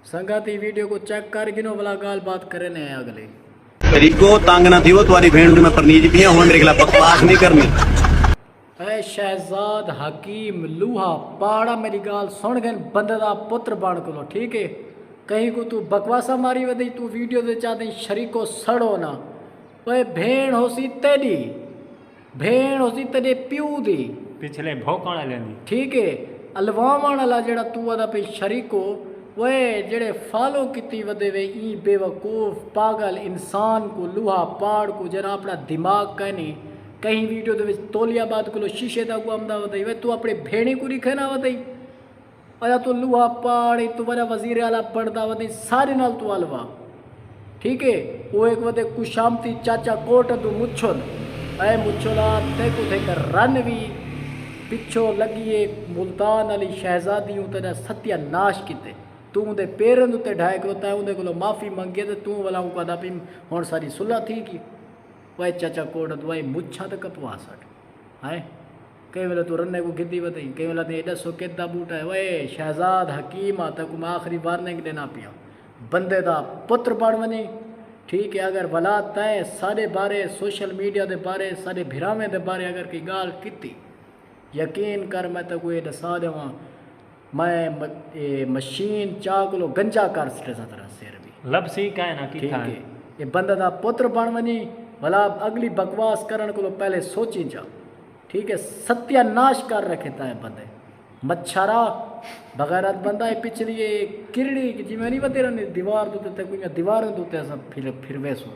संगाती video को check कर गिनो वाला गाल बात करे ने अगले तरीको तंग ना थी वो तुम्हारी भेड़ में परनीज भी हो मेरे खिलाफ बकवास नहीं करनी। ऐ शहजाद हकीम लूहा पाड़ा मेरी गाल सुन गए बंदे दा पुत्र बन को ठीक है। कहीं को तू बकवासा मारी वही तू वीडियो दे चाहते शरीको सड़ो ना ओए भेड़ होसी तेरी भेड़ होसी तेरे प्यू दी पिछले भौकाणा लेंदी ठीक है। अलवाम वाला जेड़ा तू अदा पे शरीको वे जेड़े फॉलो किती वदे वे ई बेवकूफ़ पागल इंसान को लूहा पाड़ को जरा अपना दिमाग कहनी कहीं वीडियो दे तोलिया बाद को शीशे तक आमदा वदई वे तू अपने भेड़ी को रिखे ना वदई अया तू लूहा पाड़ तू वरा वजीर आला पढ़दा वदई सारे नाल तू अलवा ठीक है। वो एक वदे कुशामती चाचा कोट तू मुछल ऐ मुछला ते को थे कर रन भी पिछो लगिए मुल्तान अली शहजादी तेरा सत्यानाश किते तू उनके पैरन उत्ते ढाए खलोता उनके को माफ़ी मंगे तो तू वाला कदा पी हुण सारी सुलह थी की वह चाचा कोट वाई मुछा तो कपवा सट है कई वेले तू रन्ने को गिद्दी वतई कई वेला ते एडा सो केदा बूटा है वे शहजाद हकीम आ तक मैं आखिरी वार्निंग देना पिया बंदे दा पुत्र बन वनी ठीक है। अगर भला तय सारे बारे सोशल मीडिया के बारे सारे भिरावे के बारे अगर कोई गाल की यकीन कर मैं तो कोई दसा देवा मैं मशीन चाह को गंजा कर सटे तरह सिर भी लपसी का है ना कि ठीक है। ये बंदा दा पुत्र बन वनी भला अगली बकवास करने को पहले सोची जा ठीक है। सत्यानाश कर रखे है बंदे मच्छरा बगैरत बंदा है पिछली किरड़ी जिम्मे नहीं बते रहने दीवार दूते कोई दीवार दूते सब फिर वैसो